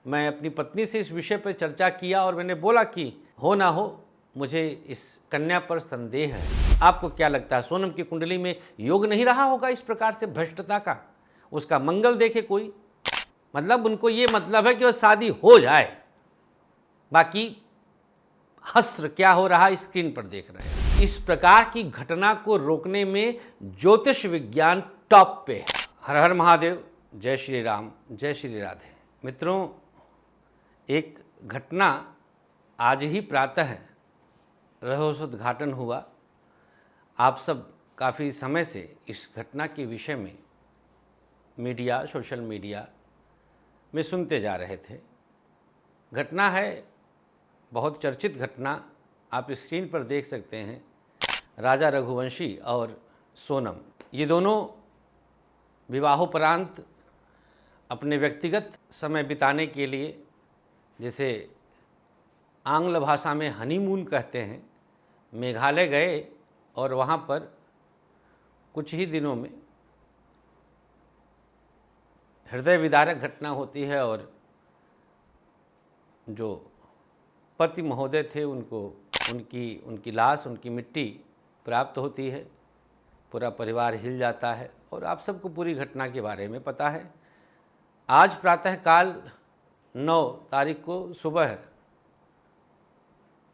मैं अपनी पत्नी से इस विषय पर चर्चा किया और मैंने बोला कि हो ना हो, मुझे इस कन्या पर संदेह है। आपको क्या लगता है, सोनम की कुंडली में योग नहीं रहा होगा इस प्रकार से भ्रष्टता का? उसका मंगल देखे कोई, मतलब उनको ये मतलब है कि वह शादी हो जाए, बाकी हस्र क्या हो रहा स्क्रीन पर देख रहे हैं। इस प्रकार की घटना को रोकने में ज्योतिष विज्ञान टॉप पे है। हर हर महादेव, जय श्री राम, जय श्री राधे। मित्रों, एक घटना आज ही प्रातः रहस्योद्घाटन हुआ। आप सब काफ़ी समय से इस घटना के विषय में मीडिया, सोशल मीडिया में सुनते जा रहे थे। घटना है बहुत चर्चित घटना, आप स्क्रीन पर देख सकते हैं। राजा रघुवंशी और सोनम, ये दोनों विवाहोपरांत अपने व्यक्तिगत समय बिताने के लिए, जिसे आंग्ल भाषा में हनीमून कहते हैं, मेघालय गए और वहाँ पर कुछ ही दिनों में हृदय विदारक घटना होती है और जो पति महोदय थे उनको उनकी लाश, उनकी मिट्टी प्राप्त होती है। पूरा परिवार हिल जाता है और आप सबको पूरी घटना के बारे में पता है। आज प्रातःकाल 9 तारीख को सुबह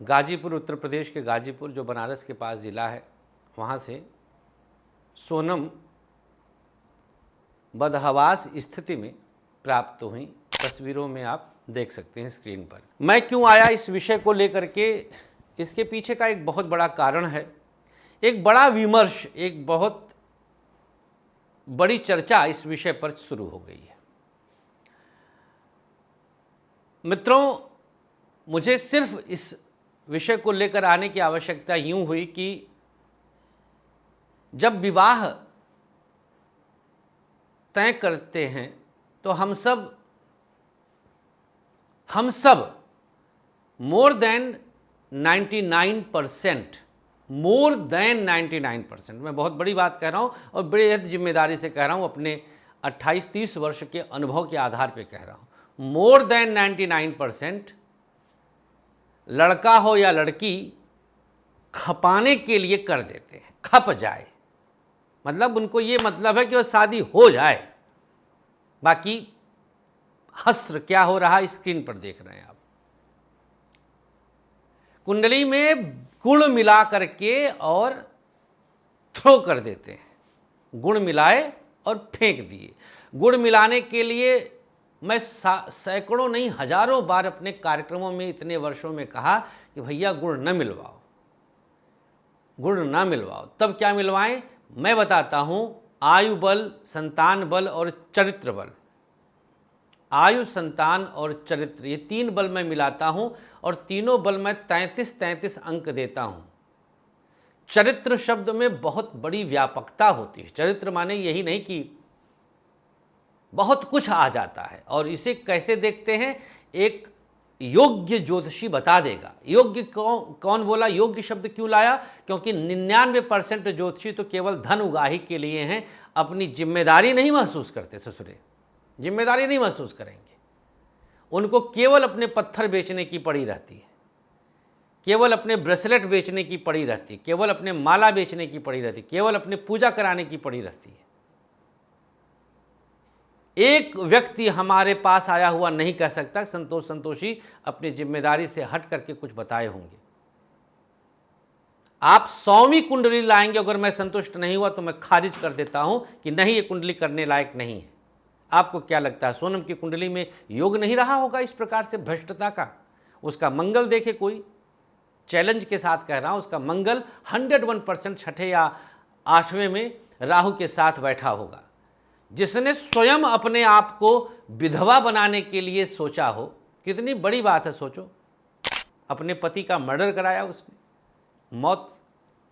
गाजीपुर, उत्तर प्रदेश के गाजीपुर, जो बनारस के पास ज़िला है, वहाँ से सोनम बदहवास स्थिति में प्राप्त हुई। तस्वीरों में आप देख सकते हैं स्क्रीन पर। मैं क्यों आया इस विषय को लेकर के, इसके पीछे का एक बहुत बड़ा कारण है, एक बड़ा विमर्श, एक बहुत बड़ी चर्चा इस विषय पर शुरू हो गई है। मित्रों, मुझे सिर्फ इस विषय को लेकर आने की आवश्यकता यूं हुई कि जब विवाह तय करते हैं तो हम सब मोर देन 99%, मैं बहुत बड़ी बात कह रहा हूँ और बड़ी जिम्मेदारी से कह रहा हूँ, अपने 28-30 वर्ष के अनुभव के आधार पे कह रहा हूँ, मोर देन 99% लड़का हो या लड़की खपाने के लिए कर देते हैं, खप जाए, मतलब उनको ये मतलब है कि वह शादी हो जाए, बाकी हस्र क्या हो रहा स्क्रीन पर देख रहे हैं आप। कुंडली में गुण मिला करके और थ्रो कर देते हैं, गुण मिलाए और फेंक दिए। गुण मिलाने के लिए मैं सैकड़ों नहीं हजारों बार अपने कार्यक्रमों में इतने वर्षों में कहा कि भैया गुण न मिलवाओ, गुण ना मिलवाओ। तब क्या मिलवाएं, मैं बताता हूं। आयु बल, संतान बल और चरित्र बल। आयु, संतान और चरित्र, ये 3 बल मैं मिलाता हूं और तीनों बल मैं 33 अंक देता हूं। चरित्र शब्द में बहुत बड़ी व्यापकता होती है। चरित्र माने यही नहीं कि बहुत कुछ आ जाता है। और इसे कैसे देखते हैं, एक योग्य ज्योतिषी बता देगा। योग्य कौन बोला, योग्य शब्द क्यों लाया, क्योंकि 99% ज्योतिषी तो केवल धन उगाही के लिए हैं, अपनी जिम्मेदारी नहीं महसूस करते। ससुरे जिम्मेदारी नहीं महसूस करेंगे, उनको केवल अपने पत्थर बेचने की पड़ी रहती है, केवल अपने ब्रेसलेट बेचने की पड़ी रहती है, केवल अपने माला बेचने की पड़ी रहती है, केवल अपने पूजा कराने की पड़ी रहती है। एक व्यक्ति हमारे पास आया हुआ नहीं कह सकता संतोषी अपनी जिम्मेदारी से हट करके कुछ बताए होंगे। आप 100वीं कुंडली लाएंगे, अगर मैं संतुष्ट नहीं हुआ तो मैं खारिज कर देता हूं कि नहीं, ये कुंडली करने लायक नहीं है। आपको क्या लगता है, सोनम की कुंडली में योग नहीं रहा होगा इस प्रकार से भ्रष्टता का? उसका मंगल देखे कोई, चैलेंज के साथ कह रहा हूं, उसका मंगल 101% छठे या 8वें में राहु के साथ बैठा होगा। जिसने स्वयं अपने आप को विधवा बनाने के लिए सोचा हो, कितनी बड़ी बात है सोचो। अपने पति का मर्डर कराया उसने, मौत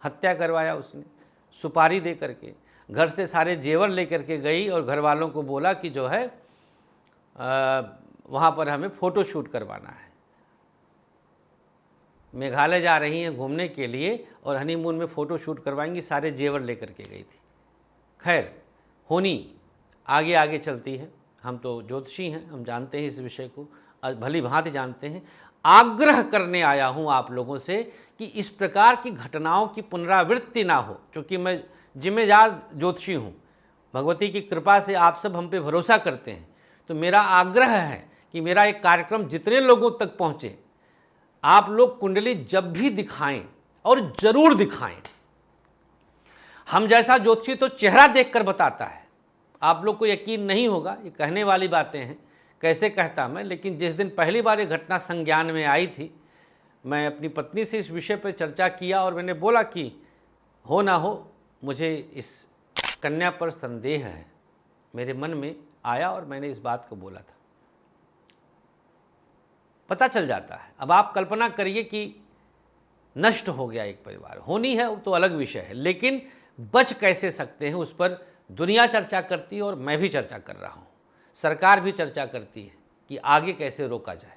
हत्या करवाया उसने, सुपारी दे करके, घर से सारे जेवर लेकर के गई और घर वालों को बोला कि जो है वहाँ पर हमें फ़ोटो शूट करवाना है। मेघालय जा रही हैं घूमने के लिए और हनीमून में फ़ोटो शूट करवाएंगी, सारे जेवर लेकर के गई थी। खैर, होनी आगे आगे चलती है। हम तो ज्योतिषी हैं, हम जानते हैं इस विषय को। भली भांति जानते हैं, आग्रह करने आया हूं आप लोगों से कि इस प्रकार की घटनाओं की पुनरावृत्ति ना हो। क्योंकि मैं जिम्मेदार ज्योतिषी हूं, भगवती की कृपा से आप सब हम पे भरोसा करते हैं, तो मेरा आग्रह है कि मेरा एक कार्यक्रम जितने लोगों तक पहुंचे, आप लोग कुंडली जब भी दिखाएं और जरूर दिखाएं। हम जैसा ज्योतिषी तो चेहरा देखकर बताता है, आप लोग को यकीन नहीं होगा, ये कहने वाली बातें हैं, कैसे कहता मैं। लेकिन जिस दिन पहली बार ये घटना संज्ञान में आई थी, मैं अपनी पत्नी से इस विषय पर चर्चा किया और मैंने बोला कि हो ना हो, मुझे इस कन्या पर संदेह है, मेरे मन में आया और मैंने इस बात को बोला था। पता चल जाता है। अब आप कल्पना करिए कि नष्ट हो गया एक परिवार, होनी है वो तो अलग विषय है, लेकिन बच कैसे सकते हैं उस पर दुनिया चर्चा करती है और मैं भी चर्चा कर रहा हूँ, सरकार भी चर्चा करती है कि आगे कैसे रोका जाए।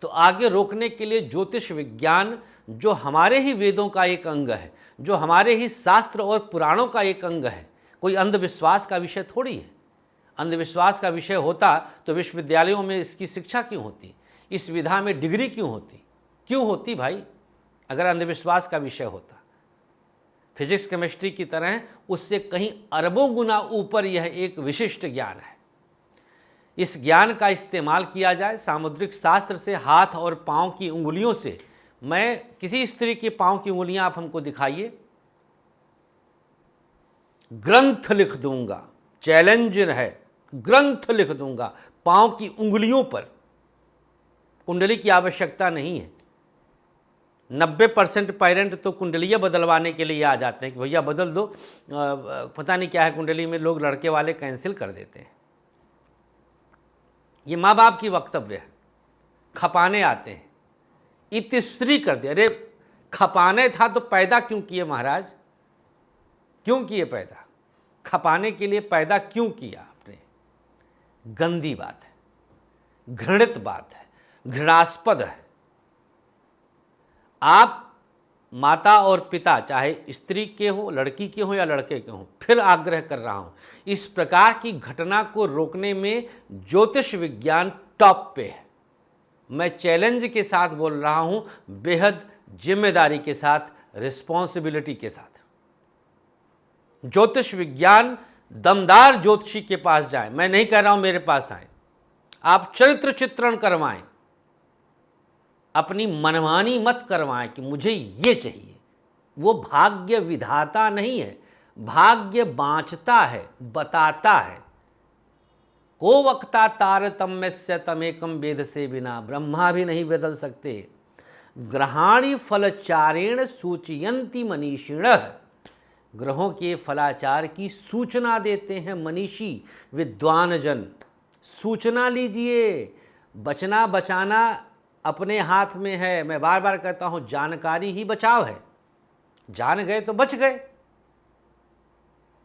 तो आगे रोकने के लिए ज्योतिष विज्ञान, जो हमारे ही वेदों का एक अंग है, जो हमारे ही शास्त्र और पुराणों का एक अंग है, कोई अंधविश्वास का विषय थोड़ी है। अंधविश्वास का विषय होता तो विश्वविद्यालयों में इसकी शिक्षा क्यों होती, इस विधा में डिग्री क्यों होती भाई? अगर अंधविश्वास का विषय होता, फिजिक्स केमिस्ट्री की तरह उससे कहीं अरबों गुना ऊपर यह एक विशिष्ट ज्ञान है। इस ज्ञान का इस्तेमाल किया जाए। सामुद्रिक शास्त्र से हाथ और पांव की उंगलियों से, मैं किसी स्त्री की पांव की उंगलियां आप हमको दिखाइए, ग्रंथ लिख दूंगा, चैलेंज है, ग्रंथ लिख दूंगा पांव की उंगलियों पर। कुंडली की आवश्यकता नहीं है। 90% पेरेंट तो कुंडलियाँ बदलवाने के लिए आ जाते हैं कि भैया बदल दो, पता नहीं क्या है कुंडली में, लोग लड़के वाले कैंसिल कर देते हैं। ये माँ बाप की वक्तव्य है। खपाने आते हैं, इतिश्री कर दिया। अरे खपाने था तो पैदा क्यों किए महाराज? क्यों किए पैदा? खपाने के लिए पैदा क्यों किया आपने? गंदी बात है, घृणित बात है, घृणास्पद है। आप माता और पिता, चाहे स्त्री के हो, लड़की के हो या लड़के के हो, फिर आग्रह कर रहा हूं, इस प्रकार की घटना को रोकने में ज्योतिष विज्ञान टॉप पे है। मैं चैलेंज के साथ बोल रहा हूं, बेहद जिम्मेदारी के साथ, रिस्पॉन्सिबिलिटी के साथ। ज्योतिष विज्ञान दमदार ज्योतिषी के पास जाएं। मैं नहीं कह रहा हूं मेरे पास आए, आप चरित्र चित्रण करवाएं, अपनी मनमानी मत करवाएं कि मुझे ये चाहिए। वो भाग्य विधाता नहीं है, भाग्य बाँचता है, बताता है। को वक्ता तारतम्यस्य तमेकम वेद से बिना, ब्रह्मा भी नहीं बदल सकते। ग्रहाणि फलचारेण सूचयन्ति मनीषिणः, ग्रहों के फलाचार की सूचना देते हैं मनीषी विद्वान जन। सूचना लीजिए, बचना बचाना अपने हाथ में है। मैं बार बार कहता हूं, जानकारी ही बचाव है। जान गए तो बच गए।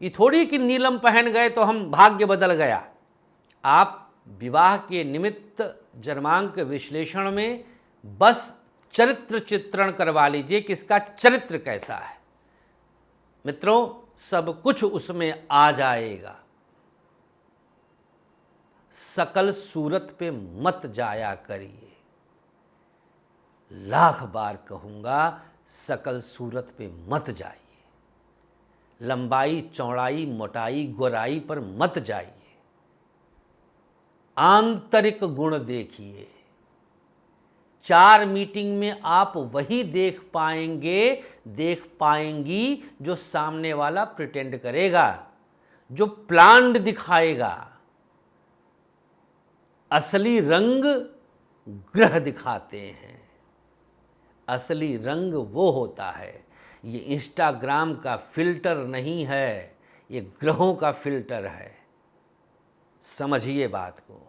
ये थोड़ी कि नीलम पहन गए तो हम भाग्य बदल गया। आप विवाह के निमित्त जन्मांक विश्लेषण में बस चरित्र चित्रण करवा लीजिए, किसका चरित्र कैसा है। मित्रों, सब कुछ उसमें आ जाएगा। सकल सूरत पे मत जाया करिए। लाख बार कहूंगा, सकल सूरत पे मत जाइए। लंबाई, चौड़ाई, मोटाई, गोराई पर मत जाइए। आंतरिक गुण देखिए। 4 मीटिंग में आप वही देख पाएंगी जो सामने वाला प्रिटेंड करेगा, जो प्लान्ड दिखाएगा। असली रंग ग्रह दिखाते हैं, असली रंग वो होता है। ये इंस्टाग्राम का फिल्टर नहीं है, ये ग्रहों का फिल्टर है। समझिए बात को।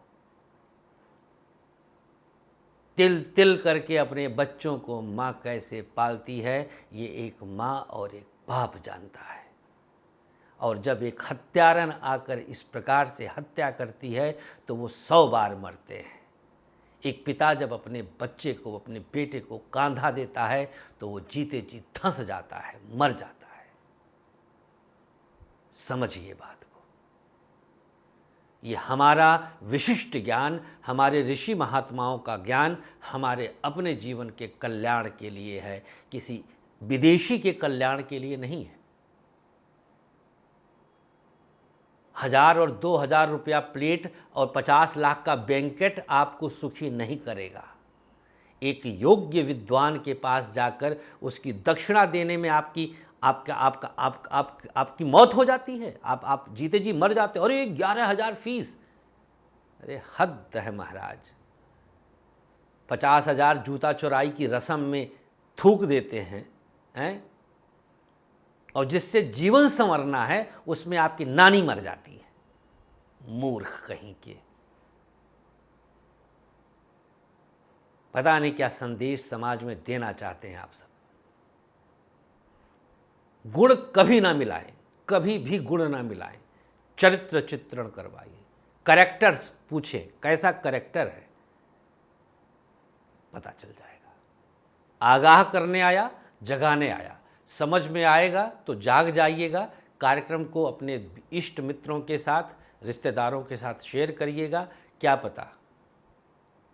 तिल तिल करके अपने बच्चों को माँ कैसे पालती है, ये एक माँ और एक बाप जानता है। और जब एक हत्यारन आकर इस प्रकार से हत्या करती है तो वो 100 बार मरते हैं। एक पिता जब अपने बच्चे को, अपने बेटे को कांधा देता है तो वो जीते जी धंस जाता है, मर जाता है। समझिए बात को। ये हमारा विशिष्ट ज्ञान, हमारे ऋषि महात्माओं का ज्ञान हमारे अपने जीवन के कल्याण के लिए है, किसी विदेशी के कल्याण के लिए नहीं है। 1000 और 2000 रुपया प्लेट और 50 लाख का बैंकेट आपको सुखी नहीं करेगा। एक योग्य विद्वान के पास जाकर उसकी दक्षिणा देने में आपकी मौत हो जाती है, आप जीते जी मर जाते हो। अरे 11,000 फीस, अरे हद है महाराज। 50,000 जूता चोराई की रस्म में थूक देते हैं और जिससे जीवन संवरना है उसमें आपकी नानी मर जाती है। मूर्ख कहीं के। पता नहीं क्या संदेश समाज में देना चाहते हैं आप सब। गुण कभी ना मिलाएं, कभी भी गुण ना मिलाएं। चरित्र चित्रण करवाइए, कैरेक्टर्स पूछें कैसा कैरेक्टर है, पता चल जाएगा। आगाह करने आया, जगाने आया। समझ में आएगा तो जाग जाइएगा। कार्यक्रम को अपने इष्ट मित्रों के साथ, रिश्तेदारों के साथ शेयर करिएगा। क्या पता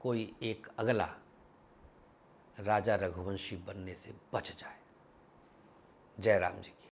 कोई एक अगला राजा रघुवंशी बनने से बच जाए। जय राम जी की।